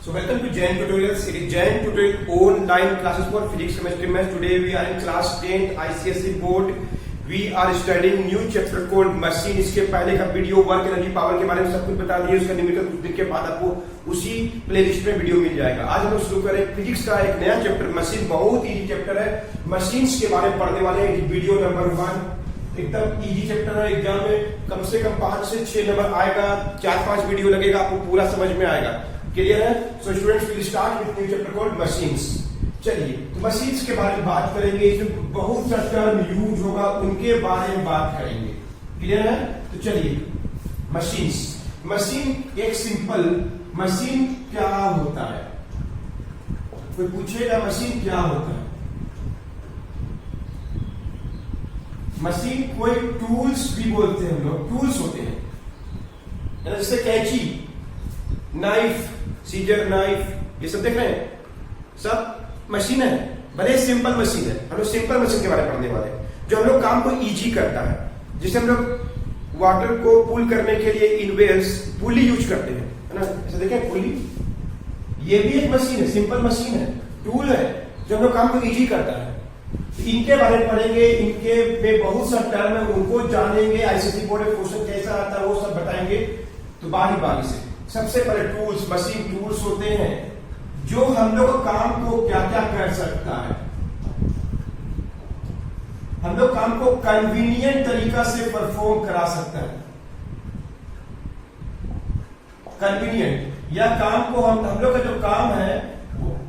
So welcome to Jain Tutorial series. Jain Tutorial online classes for physics, chemistry, maths. Today we are in class 10th ICSE board. We are studying new chapter called machine. इसके पहले का video work energy power के बारे में सब कुछ बता दिए. उसका निम्नलिखित कुछ दिन के बाद आपको उसी प्लेलिस्ट में वीडियो मिल जाएगा. आज हम लोग शुरू करें फिजिक्स का एक नया चैप्टर मशीन. बहुत इजी चैप्टर है. मशीन्स के बारे में पढ़ने वाले हैं. वीडियो नंबर 1 एकदम इजी चैप्टर है. एग्जाम में कम से कम 5 से 6 नंबर आएगा. 4-5 वीडियो लगेगा, आपको पूरा समझ में आएगा. क्लियर है? So students will start with new chapter called machines. चलिए तो मशीन्स के बारे में बात करेंगे. इसमें बहुत सा टर्म यूज होगा, उनके बारे में बात करेंगे. क्लियर है? तो चलिए मशीन्स. मशीन एक सिंपल मशीन क्या होता है? कोई पूछेगा मशीन क्या होता है? मशीन कोई टूल्स भी बोलते हैं हम लोग. टूल्स होते हैं जैसे कैंची, नाइफ, सीजर, नाइफ, ये सब देख रहे हैं, सब मशीन है. बड़े सिंपल मशीन है. हम लोग सिंपल मशीन के बारे में पढ़ने वाले हैं जो हम लोग काम को इजी करता है. जैसे हम लोग वाटर को पुल करने के लिए इन वेल्स पुली यूज करते हैं, है ना? ऐसा देखें पुली, ये भी एक मशीन है. सिंपल मशीन है, टूल है जो हम लोग काम को इजी करता है. इनके बारे में पढ़ेंगे. इनके में बहुत सा टर्म है, उनको जानेंगे. आईसीएसई बोर्ड में क्वेश्चन कैसा आता है वो सब बताएंगे. तो बारी बारी से सबसे पहले टूल्स. मशीन टूल्स होते हैं जो हम लोग काम को क्या क्या कर सकता है. हम लोग काम को कन्वीनियंट तरीका से परफॉर्म करा सकता है. कन्वीनियंट या काम को हम लोग का जो काम है,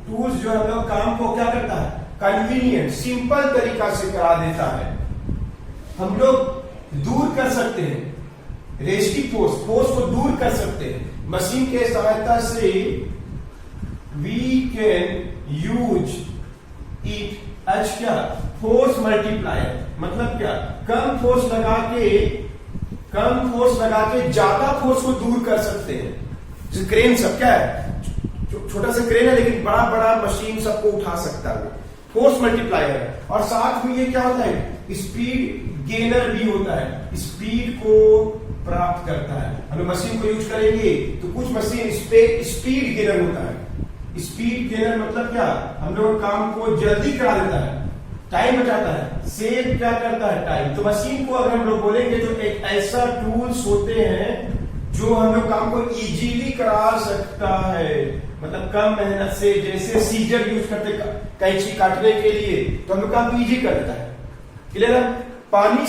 टूल्स जो हम लोग काम को क्या करता है, कन्वीनियंट सिंपल तरीका से करा देता है. हम लोग दूर कर सकते हैं रेस्टिव फोर्स को दूर कर सकते हैं. मशीन के सहायता से we can use it as क्या, फोर्स मल्टीप्लायर. मतलब क्या, कम फोर्स लगा के ज्यादा फोर्स को दूर कर सकते हैं. जैसे क्रेन सब क्या है, छोटा सा क्रेन है लेकिन बड़ा बड़ा मशीन सबको उठा सकता है. फोर्स मल्टीप्लायर है. और साथ में ये क्या होता है, स्पीड गेनर भी होता है. स्पीड को प्राप्त करता है. हम मशीन को यूज करेंगे तो कुछ मशीन स्पीड गेनर होता है. स्पीड गेनर मतलब क्या, हम लोग काम को जल्दी करा देता है, टाइम बचाता है, सेव क्या करता है, टाइम. तो मशीन को अगर हम लोग बोलेंगे तो एक ऐसा टूल्स होते हैं जो हम लोग काम को इजीली करा सकता है. मतलब कम मेहनत से. जैसे सीजर यूज करते कैंची काटने के लिए, तो हम लोग काम को इजी कर देता है. क्लियर है? पानी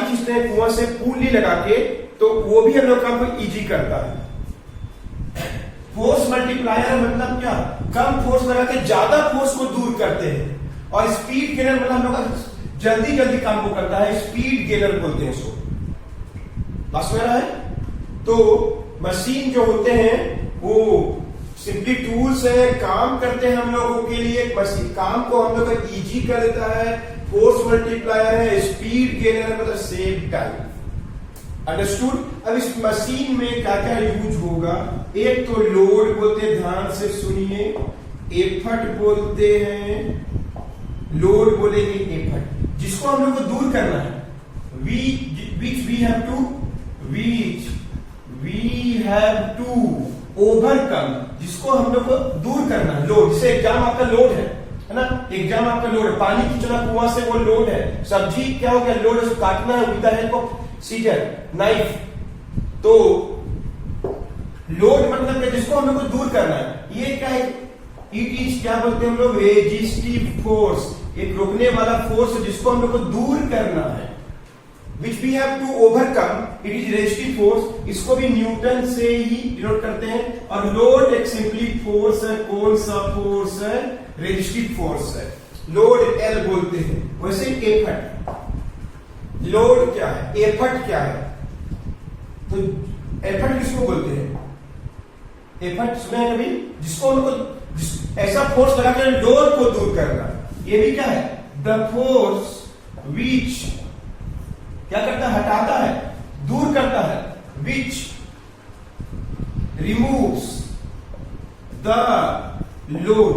खींचते हैं कुआं से पुली लगा के, तो वो भी हम लोग काम को इजी करता है. फोर्स मल्टीप्लायर मतलब क्या, कम फोर्स लगा के ज्यादा फोर्स को दूर करते हैं. और स्पीड गेनर मतलब हम लोग जल्दी काम को करता है. स्पीड गेनर बोलते हैं इसको. बस में रहा है. तो मशीन जो होते हैं वो सिंपली टूल्स है, काम करते हैं हम लोगों के लिए. मशीन काम को हम लोग इजी कर देता है. फोर्स मल्टीप्लायर है, स्पीड गेनर मतलब सेव टाइम. अंडरस्टूड? अब इस मशीन में क्या क्या यूज होगा. एक तो लोड बोलते हैं, ध्यान से सुनिए. एफर्ट बोलते हैं. लोड बोलेंगे एफर्ट, जिसको हम लोग को दूर करना है. वी हैव टू ओवरकम, जिसको हम लोग को दूर करना है. लोड, जैसे एग्जाम आपका लोड है ना, एग्जाम आपका लोड है. पानी खींचना कुआं से वो लोड है. सब्जी क्या हो गया, लोड है, काटना है with the help of scissor, knife. तो लोड मतलब है जिसको हम लोग को दूर करना है. ये क्या है, इट इज क्या बोलते हैं हम लोग, रेजिस्टिव फोर्स. एक रोकने वाला फोर्स जिसको हम लोग को दूर करना है. Which we have to overcome, it is resistive force. इसको भी न्यूटन से ही डिनोट करते हैं. और लोड एक सिंपली फोर्स है. कौन सा फोर्स है, रेजिस्टिव फोर्स है. लोड एल बोलते हैं. वैसे एफर्ट, लोड क्या है, एफर्ट क्या है. तो एफर्ट किसको बोलते हैं, एफर्ट सुना है कभी, जिसको उनको ऐसा फोर्स लगा के लोड को दूर करना. ये भी क्या है, द फोर्स विच क्या करता है, हटाता है, दूर करता है. विच रिमूव्स द लोड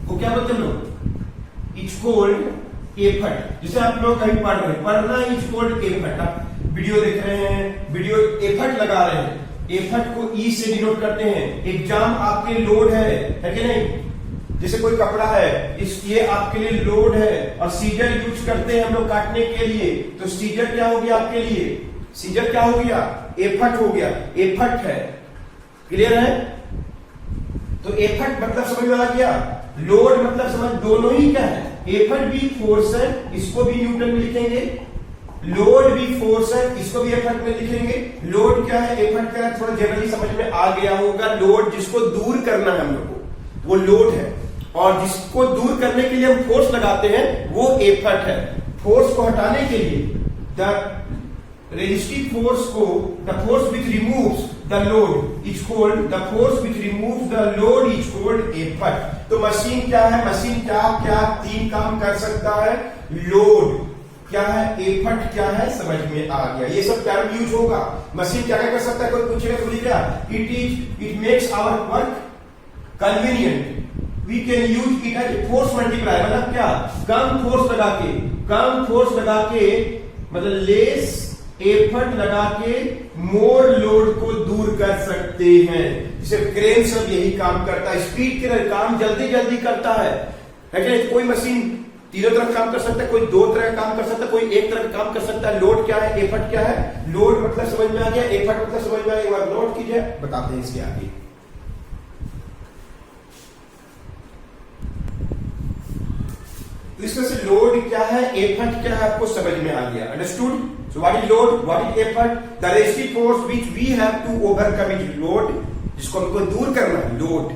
को क्या बोलते हैं लोग, इट्स कॉल्ड एफर्ट. जिसे आप लोग कहीं पढ़ रहे हैं, पढ़ना इज कॉल्ड एफर्ट. आप वीडियो देख रहे हैं, वीडियो एफर्ट लगा रहे हैं, एफर्ट को ई से डिनोट करते हैं। एग्जाम आपके लोड है कि नहीं? जैसे कोई कपड़ा है, ये आपके लिए लोड है, और सीजर यूज करते हैं हम लोग काटने के लिए, तो सीजर क्या हो गया आपके लिए? सीजर क्या हो गया? एफर्ट हो गया, एफर्ट है। क्लियर है? तो एफर्ट मतलब समझ में आ गया, लोड मतलब समझ, दोनों ही क्या है? एफर्ट भी फोर्स है, इसको भी न्यूटन में लिखेंगे, लोड भी फोर्स है, इसको भी एफर्ट में लिखेंगे। लोड क्या है, एफर्ट क्या है, थोड़ा जनरली समझ में आ गया होगा। लोड जिसको दूर करना है हम लोग को, वो लोड है, और जिसको दूर करने के लिए हम फोर्स लगाते हैं वो एफर्ट है। फोर्स को हटाने के लिए द रेजिस्टिव फोर्स को, the force which removes the load is called, the force which removes the load is called effort. तो मशीन क्या है? मशीन क्या क्या तीन काम कर सकता है? लोड क्या है, एफर्ट क्या है, समझ में आ गया। ये सब टर्म यूज होगा। मशीन क्या क्या कर सकता है? कोई पूछेगा तो बोलिएगा it makes our work convenient, we can use it as force multiplier. मतलब क्या? कम फोर्स लगा के मतलब लेस एफर्ट लगा के मोर लोड को दूर कर सकते हैं। जैसे क्रेन सब यही काम करता है, स्पीड के काम जल्दी करता है कि कोई मशीन तीनों तरफ काम कर सकता है, कोई दो तरह का काम कर सकता है, कोई एक तरह का काम कर सकता है। लोड क्या है, एफर्ट क्या है? लोड मतलब समझ में आ गया, एफर्ट मतलब समझ में आ गया। नोट कीजिए, बताते हैं इसके आगे। इसमें से लोड क्या है, एफर्ट क्या है, आपको समझ में आ गया। Understood? So what is load, what is effort? The resistive force which we have to overcome is load, जिसको हमको दूर करना है, लोड,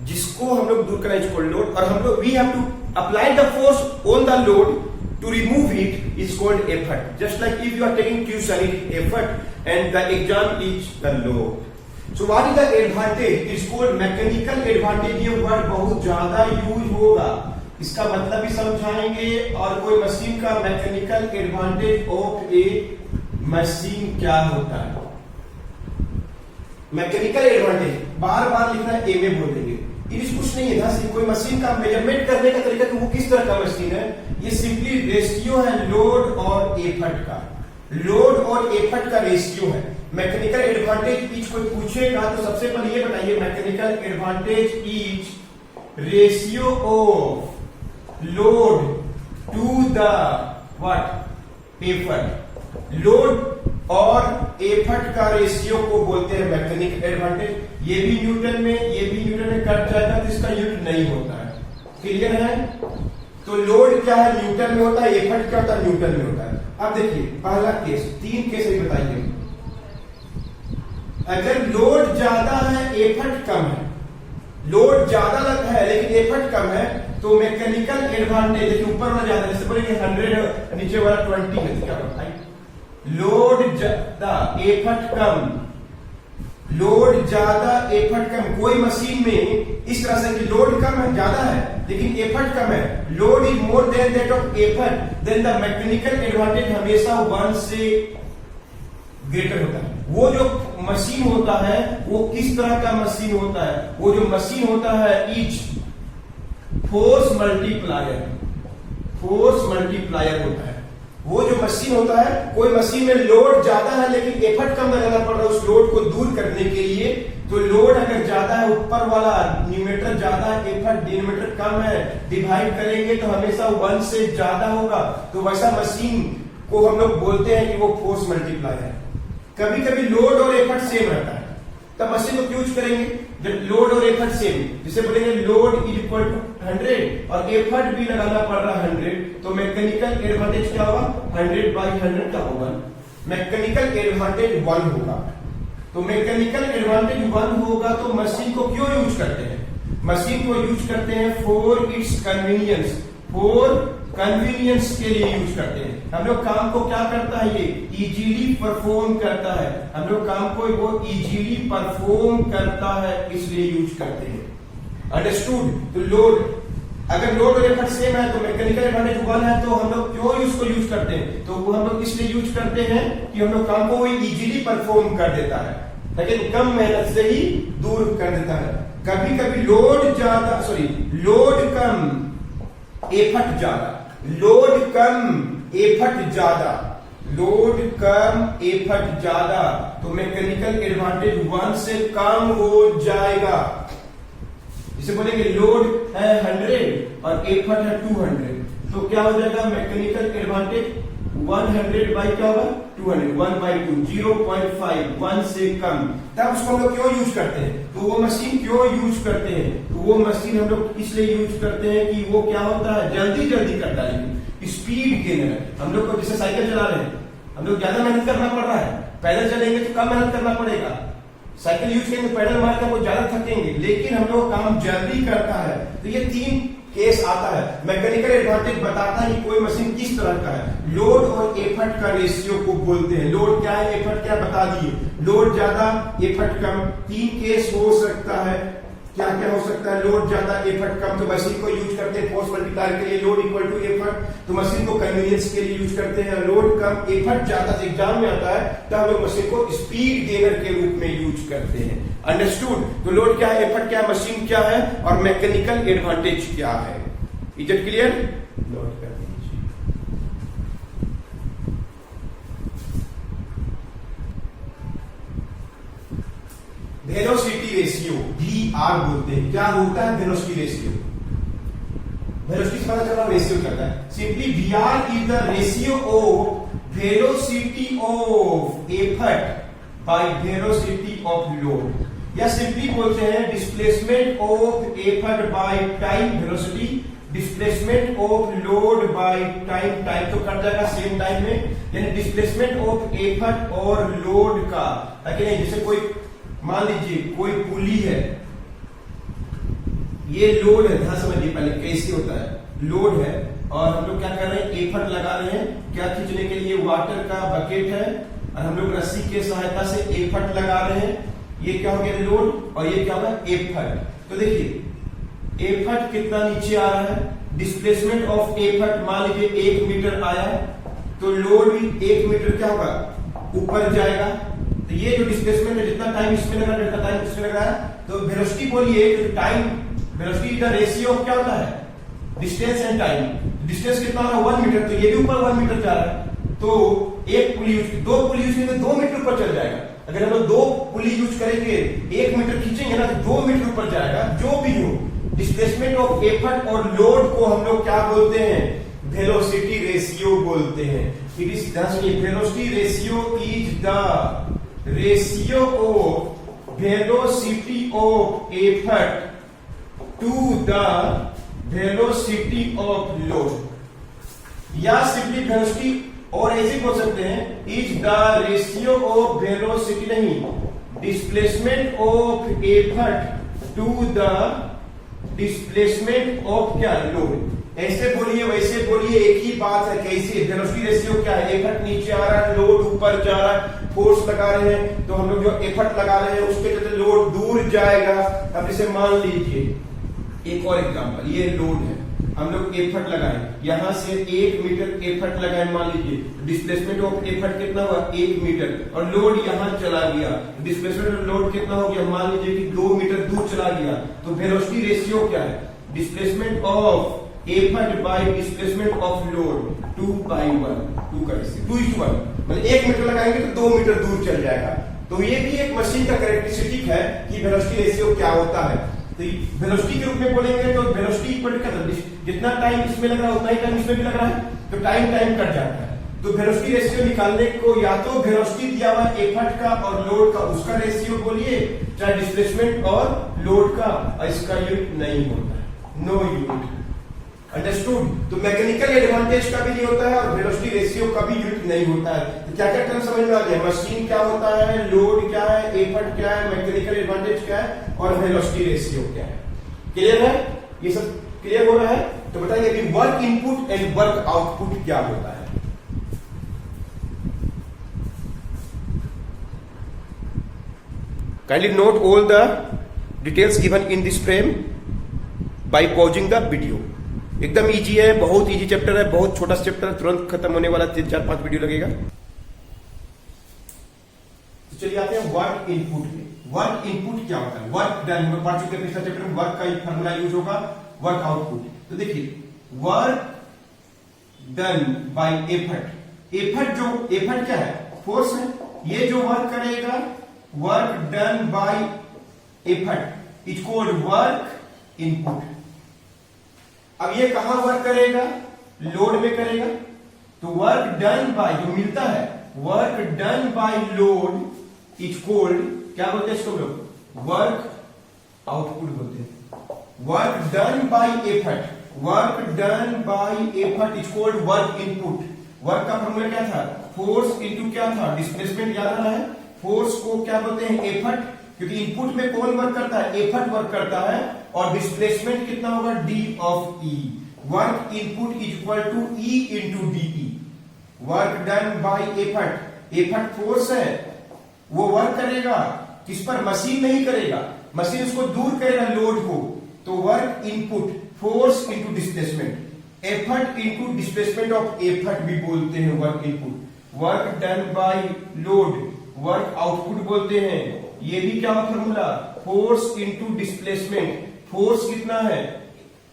जिसको हम लोग दूर करना है, इसको लोड। और हम लोग we have to apply the force on the load to remove it is called effort. Just like if you are taking tuition, it is effort and the exam is the load. So what is the advantage? Is called mechanical advantage. ये word बहुत ज्यादा use होगा, इसका मतलब भी समझाएंगे, और कोई मशीन का mechanical advantage of A machine क्या होता है। मैकेनिकल एडवांटेज बार बार लिखना है, ए में बोल देंगे। इस कुछ नहीं है था, कोई मशीन का मेजरमेंट करने का तरीका कि वो किस तरह का मशीन है। ये सिंपली रेशियो है लोड और एफर्ट का, लोड और एफर्ट का रेशियो है। मैकेनिकल एडवांटेज इज कोई पूछेगा तो सबसे पहले ये बताइए, mechanical advantage is ratio of load to the what, effort. Load और एफर्ट का रेशियो को बोलते हैं मैकेनिकल एडवांटेज। ये भी न्यूटन में, ये भी न्यूटन में कट जाएगा तो इसका यूनिट नहीं होता है। क्लियर है? तो लोड क्या है, न्यूटन में होता है, एफर्ट क्या होता है, न्यूटन में होता है। अब देखिए पहला केस, तीन केस भी बताइए। अगर लोड ज्यादा है, एफर्ट कम है, लोड ज्यादा लगता है लेकिन एफर्ट कम है, तो मैकेनिकल एडवांटेज, देखिए ऊपर वाला ज्यादा, जैसे बोलेंगे 100 नीचे वाला 20 है, क्या बताइए? लोड ज्यादा एफर्ट कम, लोड ज्यादा एफर्ट कम। कोई मशीन में इस तरह से कि लोड कम है, ज्यादा है लेकिन एफर्ट कम है, load is more than that of effort, then the mechanical advantage हमेशा 1 से ग्रेटर होता है। वो जो मशीन होता है वो किस तरह का मशीन होता है? वो जो मशीन होता है is force multiplier, force multiplier होता है। वो जो मशीन होता है, कोई मशीन में लोड ज्यादा है लेकिन एफर्ट कम लगाना पड़ रहा है उस लोड को दूर करने के लिए, तो लोड अगर ज्यादा है, ऊपर वाला न्यूमेटर ज्यादा है, एफर्ट डिनोमिनेटर कम है, डिवाइड करेंगे तो हमेशा 1 से ज्यादा होगा। तो वैसा मशीन को हम लोग बोलते हैं कि वो फोर्स मल्टीप्लायर है। कभी कभी लोड और एफर्ट सेम रहता है, तब मशीन को यूज करेंगे जब लोड और एफर्ट सेम, जिसे बोलेंगे लोड इज इक्वल टू 100 और एफर्ट भी लगाना पड़ रहा है 100, तो मैकेनिकल एडवांटेज क्या होगा? 100/100 क्या होगा? मैकेनिकल एडवांटेज 1 होगा। तो मैकेनिकल एडवांटेज 1 होगा तो मशीन को क्यों यूज करते हैं? मशीन को यूज करते हैं for its convenience, for convenience के लिए यूज करते हैं। हम लोग काम को क्या करता है, ये इजीली परफॉर्म करता है, हम लोग काम को वो इजीली परफॉर्म करता है, इसलिए यूज करते हैं। अंडरस्टूड? तो लोड, अगर लोड और एफर्ट सेम है तो मैकेनिकल एडवांटेज 1 है, तो हम लोग क्यों इसको यूज करते हैं? तो वो हम लोग इसलिए यूज करते हैं कि हम लोग काम को वो इजीली परफॉर्म कर देता है, लेकिन कम मेहनत से ही दूर कर देता है। कभी कभी लोड ज्यादा, लोड कम एफर्ट ज्यादा, लोड कम एफर्ट ज्यादा, लोड कम एफर्ट ज्यादा, तो मैकेनिकल एडवांटेज 1 से कम हो जाएगा। इसे बोलेंगे लोड है 100 और एफर्ट है 200, तो क्या हो जाएगा मैकेनिकल एडवांटेज 100 बाई क्या होगा 200, 1/2, 0.5, 1 से कम। तब उसको हम लोग क्यों यूज करते हैं, तो वो मशीन क्यों यूज करते हैं, तो वो मशीन हम लोग इसलिए यूज करते हैं कि वो क्या होता है जल्दी जल्दी कर डालेंगे, स्पीड गेनर है। हम लोग को जैसे साइकिल चला रहे हैं, हम लोग ज्यादा मेहनत करना पड़ रहा है, पैदल चलेंगे तो कम मेहनत करना पड़ेगा, साइकिल यूज करेंगे पैडल मारकर वो ज्यादा थकेंगे, लेकिन हम लोग काम जल्दी करता है। तो ये 3 केस आता है। मैकेनिकल एडवांटेज बताता है कि कोई मशीन किस तरह का है। लोड और एफर्ट का रेशियो को बोलते हैं। लोड क्या है, एफर्ट क्या, बता दिए। लोड ज्यादा एफर्ट कम। 3 केस हो सकता है, क्या क्या हो सकता है, लोड ज्यादा एफर्ट कम, तो मशीन को यूज करते हैं फोर्स मल्टीप्लायर के लिए, लोड इक्वल टू एफर्ट, तो मशीन को कन्वीनियंस के लिए यूज करते हैं। लोड कम एफर्ट ज्यादा एग्जाम में आता है, तो हम लोग मशीन को स्पीड गेनर के रूप में यूज करते हैं। अंडरस्टूड। तो लोड क्या है, एफर्ट क्या है, मशीन क्या है, और मैकेनिकल एडवांटेज क्या है। Is it clear? नोट कर दीजिए। वेलोसिटी रेशियो VR बोलते हैं। क्या होता है वेलोसिटी रेशियो? वेलोसिटी से पता चला रेशियो क्या होता है। Simply VR is the ratio of velocity of effort by velocity of load, या सिंपली बोलते हैं displacement of effort by time velocity, displacement of load by time, time तो कट जाएगा सेम टाइम में, यानी डिस्प्लेसमेंट ऑफ एफर्ट और load का। नहीं, जैसे कोई मान लीजिए कोई पुली है, ये लोड है, ध्यान समझिए पहले कैसे होता है। लोड है और हम लोग क्या कर रहे हैं, एफर्ट लगा रहे हैं, क्या खींचने के लिए, वाटर का बकेट है और हम लोग रस्सी के सहायता से एफर्ट लगा रहे हैं। ये क्या हो गया लोड और ये क्या होगा एफर्ट। तो देखिए एफर्ट कितना नीचे आ रहा है, डिस्प्लेसमेंट ऑफ एफर्ट मान लीजिए 1 मीटर आया, तो लोड भी 1 मीटर क्या होगा ऊपर जाएगा। तो ये जो डिस्प्लेसमेंट है, जितना टाइम इसमें लगा जितना टाइम इसमें लगा है, तो वेलोसिटी बोलिए तो टाइम, वेलोसिटी का रेशियो क्या होता है, डिस्टेंस एंड टाइम। डिस्टेंस कितना हो रहा है 1 मीटर, तो ये भी ऊपर 1 मीटर जा रहा है, तो एक पुली यूज, 2 पुली यूज करेंगे 2 मीटर ऊपर चल जाएगा। अगर हम लोग 2 पुली यूज करेंगे 1 मीटर खींचेंगे ना, तो 2 मीटर ऊपर जाएगा। जो भी हो, डिस्प्लेसमेंट ऑफ एफर्ट और लोड को हम लोग क्या बोलते हैं, वेलोसिटी रेशियो बोलते हैं। It is velocity ratio is the ratio of velocity of effort to the velocity of load, या सिंपली वेलोसिटी, और ऐसे बोल सकते हैं is the ratio of velocity, नहीं, displacement of effort to the displacement of क्या लोड। ऐसे बोलिए वैसे बोलिए एक ही बात है। कैसे, वेलोसिटी रेशियो क्या है, एफर्ट नीचे आ रहा है, लोड ऊपर जा रहा है, फोर्स लगा रहे हैं, तो हम लोग जो एफर्ट लगा रहे हैं उसके चलते लोड दूर जाएगा। अब इसे मान लीजिए एक और एग्जांपल, ये लोड है, हम लोग एफर्ट लगाए, यहां से 1 मीटर एफर्ट लगाए मान लीजिए, डिस्प्लेसमेंट ऑफ एफर्ट कितना हुआ 1 मीटर, और लोड यहां चला गया, डिस्प्लेसमेंट ऑफ लोड कितना हो गया, मान लीजिए कि 2 मीटर दूर चला गया। तो वेलोसिटी रेशियो क्या है, displacement of effort bye displacement of load 2/1, 2 का रेशियो 2:1, मतलब 1 मीटर लगाएंगे तो 2 मीटर दूर चल जाएगा। तो ये भी एक मशीन का कैरेक्टरिस्टिक है कि वेलोसिटी रेशियो क्या होता है। तो वेलोसिटी के रूप में बोलेंगे तो वेलोसिटी इक्वल टू जितना टाइम इसमें लग रहा है उतना ही टाइम इसमें भी लग रहा है, तो टाइम कट जाता है। तो वेलोसिटी रेशियो निकालने को या तो वेलोसिटी दिया हुआ एफर्ट का और लोड का उसका रेशियो बोलिए, चाहे डिस्प्लेसमेंट और लोड का, और इसका यूनिट नहीं होता है, नो यूनिट। अंडरस्टूड। तो मैकेनिकल एडवांटेज का भी नहीं होता है और वेलोसिटी रेशियो का भी यूनिट नहीं होता है। तो क्या क्या टर्म समझ में आ गया, मशीन क्या होता है, लोड क्या है, एफर्ट क्या है, मैकेनिकल एडवांटेज क्या है और वेलोसिटी रेशियो क्या है। क्लियर है, ये सब क्लियर हो रहा है। तो बताइए अभी work input and work output क्या होता है। Kindly note all the details given in this frame by pausing the video. एकदम इजी है, बहुत इजी चैप्टर है, बहुत छोटा चैप्टर है, तुरंत खत्म होने वाला, 3-4-5 वीडियो लगेगा। तो चलिए आते हैं वर्क इनपुट में। वर्क इनपुट क्या होता है, वर्क डन हम पढ़ चुके हैं पिछला चैप्टर में, वर्क का एक फार्मूला यूज होगा, वर्क आउटपुट। तो देखिए work done by effort, effort क्या है? फोर्स है। ये जो वर्क करेगा, work done by effort is called work input. अब ये कहां वर्क करेगा? लोड में करेगा। तो वर्क डन बाय जो मिलता है, work done by load is called, क्या बोलते हैं इसको लोग? वर्क आउटपुट बोलते हैं। Work done by effort, work done by effort is called work input. Work का फॉर्मूला क्या था? फोर्स इनटू क्या था? डिस्प्लेसमेंट। याद रहा है? फोर्स को क्या बोलते हैं? एफर्ट। क्योंकि इनपुट में कौन वर्क करता है? एफर्ट वर्क करता है। और डिस्प्लेसमेंट कितना होगा? D of E. Work input is equal to E into D E. Work done by effort, effort force है, वो वर्क करेगा किस पर? मशीन नहीं करेगा, मशीन उसको दूर करेगा लोड को। तो work input force into displacement, effort into displacement of effort भी बोलते हैं work input. Work done by load work output बोलते हैं। ये भी क्या होगा formula? Force into displacement. Force कितना है?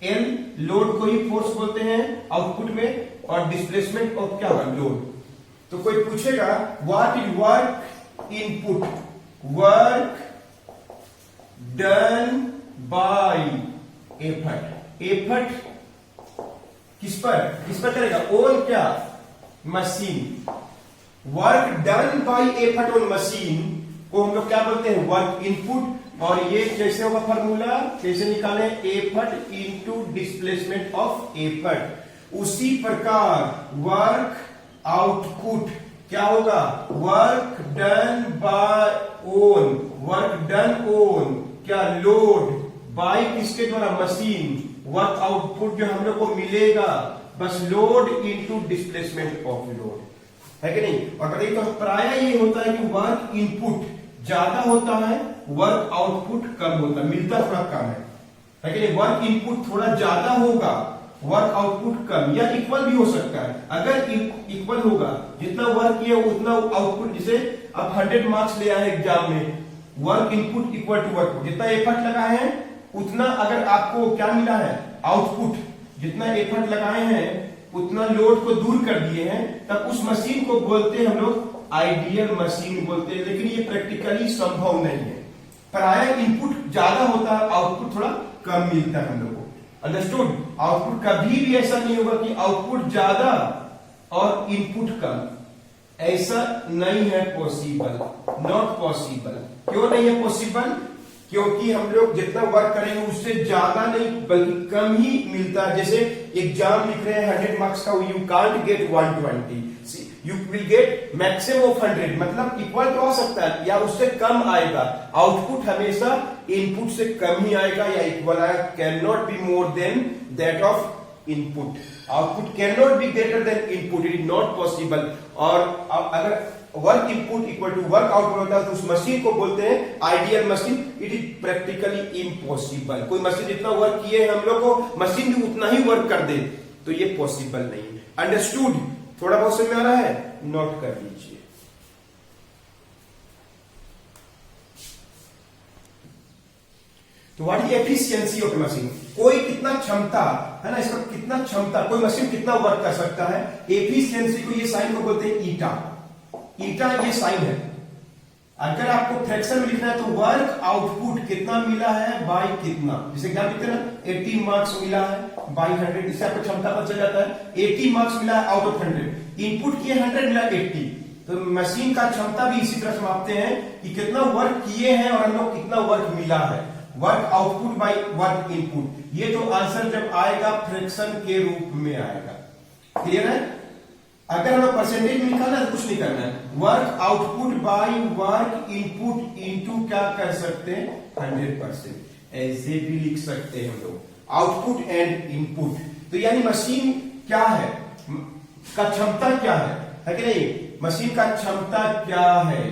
एल, लोड को ही फोर्स बोलते हैं आउटपुट में, और डिस्प्लेसमेंट ऑफ क्या है? लोड। तो कोई पूछेगा what is work input? Work done by effort. Effort किस पर करेगा? ऑन क्या? Machine. Work done by effort on machine को हम लोग क्या बोलते हैं? Work input. और ये कैसे होगा फॉर्मूला? कैसे निकाले? Effort into displacement of effort. उसी प्रकार वर्क आउटपुट क्या होगा? Work done by own, work done own क्या? लोड बाय किसके द्वारा? मशीन। वर्क आउटपुट जो हम लोग को मिलेगा बस load into displacement of load, है कि नहीं? और बताइए, तो प्राय ये होता है कि वर्क इनपुट ज्यादा होता है, वर्क आउटपुट कम होता है, मिलता थोड़ा कम है कि नहीं? वर्क इनपुट थोड़ा ज्यादा होगा, वर्क आउटपुट कम, या इक्वल भी हो सकता है। अगर इक्वल होगा, जितना वर्क किया उतना आउटपुट, जैसे अब 100 मार्क्स ले आए एग्जाम में, work input equal to work, जितना एफर्ट लगाए हैं उतना अगर आपको क्या मिला है? आउटपुट। जितना एफर्ट लगाए हैं उतना लोड को दूर कर दिए हैं, तब उस मशीन को बोलते हैं हम लोग आइडियल मशीन बोलते हैं। लेकिन ये प्रैक्टिकली संभव नहीं है। प्राय इनपुट ज्यादा होता है, आउटपुट थोड़ा कम मिलता है हम लोग को। अंडरस्टूड? आउटपुट कभी भी ऐसा नहीं होगा कि आउटपुट ज्यादा और इनपुट कम, ऐसा नहीं है पॉसिबल, नॉट पॉसिबल। क्यों नहीं है पॉसिबल? क्योंकि हम लोग जितना वर्क करेंगे उससे ज्यादा नहीं बल्कि कम ही मिलता है। जैसे एग्जाम लिख रहे हैं 100 मार्क्स का, you can't get 120, you will get maximum of 100, मतलब इक्वल तो आ सकता है या उससे कम आएगा। आउटपुट हमेशा इनपुट से कम ही आएगा या इक्वल आएगा। Can not be more than that of input. Output can not be greater than input, it is not possible. और अगर work input equal to work output होता है तो उस मशीन को बोलते हैं ideal machine. It is practically impossible. कोई मशीन जितना वर्क किए हम लोग को, मशीन भी उतना ही वर्क कर दे, तो ये पॉसिबल नहीं है। अंडरस्टूड? थोड़ा बहुत समझ में आ रहा है? नोट कर लीजिए। तो what is efficiency of machine? कोई कितना क्षमता है ना, इसका कितना क्षमता, कोई मशीन कितना वर्क कर सकता है। एफिशिएंसी को, ये साइन को बोलते हैं ईटा। ईटा ये साइन है। अगर आपको फ्रैक्शन में लिखना है तो वर्क आउटपुट कितना मिला है बाय कितना, जैसे क्या लिखते हैं ना, 80 मार्क्स मिला है बाय 100, इससे आपको क्षमता पता चल जाता है। 80 मार्क्स मिला है आउट ऑफ 100, इनपुट किए 100 मिला 80। तो मशीन का क्षमता भी इसी तरह से मापते हैं कि कितना वर्क किए हैं और हम लोग कितना वर्क मिला है। Work output by work input. ये तो आंसर जब आएगा फ्रैक्शन के रूप में आएगा। क्लियर है? अगर हमें परसेंटेज में निकालना है तो कुछ नहीं करना है, work output by work input into क्या कर सकते हैं 100%, ऐसे भी लिख सकते हैं हम लोग, आउटपुट एंड इनपुट। तो यानी मशीन क्या है, का क्षमता क्या है कि नहीं, मशीन का क्षमता क्या है।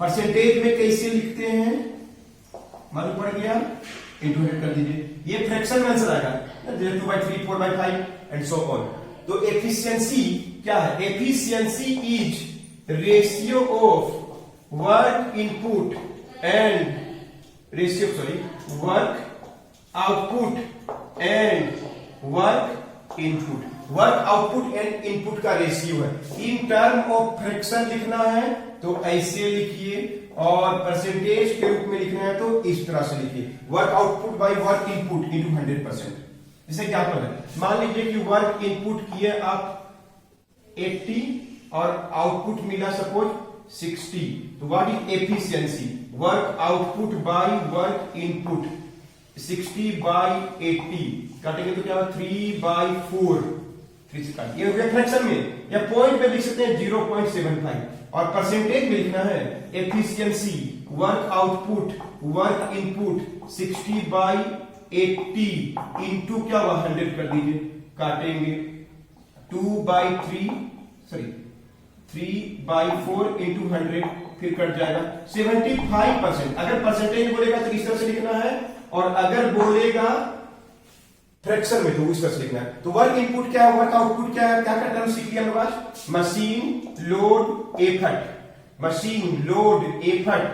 परसेंटेज में कैसे लिखते हैं मालूम पड़ गया, इंटू 100 कर दीजिए, ये फ्रैक्शन में आंसर आएगा 2/3, 4/5 एंड सो ऑन। तो एफिशिएंसी क्या है, efficiency is ratio of work input and work output and work input. Work output and input का रेशियो है। इन टर्म ऑफ फ्रैक्शन लिखना है तो ऐसे लिखिए, और परसेंटेज के रूप में लिखना है तो इस तरह से लिखिए, work output by work input into 100%। जिसे क्या पता है, मान लीजिए कि वर्क इनपुट किए आप 80 और आउटपुट मिला सपोज 60, तो what is efficiency, work output by work input 60 by 80 काटेंगे तो क्या होगा 3/4, 3 से काट, ये हो गया फ्रैक्शन में, या पॉइंट पे लिख सकते हैं 0.75, और परसेंटेज में लिखना है efficiency work output work input 60 by 80 into क्या हुआ 100 कर दीजिए, काटेंगे 3/4 इंटू 100, फिर कट जाएगा 75%। अगर परसेंटेज बोलेगा तो इस तरह से लिखना है, और अगर बोलेगा फ्रैक्शन में तो इस तरह से लिखना है। तो वर्क इनपुट क्या है, वर्क आउटपुट क्या है, क्या का टर्म सीख लिया हमारे पास, machine load effort, machine load effort,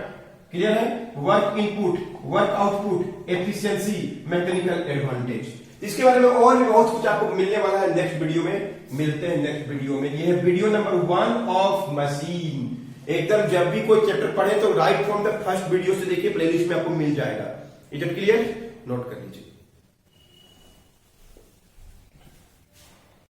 clear है, work input work output efficiency mechanical advantage. इसके बारे में और भी बहुत कुछ आपको मिलने वाला है नेक्स्ट वीडियो में, मिलते हैं नेक्स्ट वीडियो में। ये है वीडियो नंबर 1 ऑफ मशीन। एकदम जब भी कोई चैप्टर पढ़े तो right from the first video से देखिए, प्लेलिस्ट में आपको मिल जाएगा। इज इट क्लियर, नोट कर लीजिए।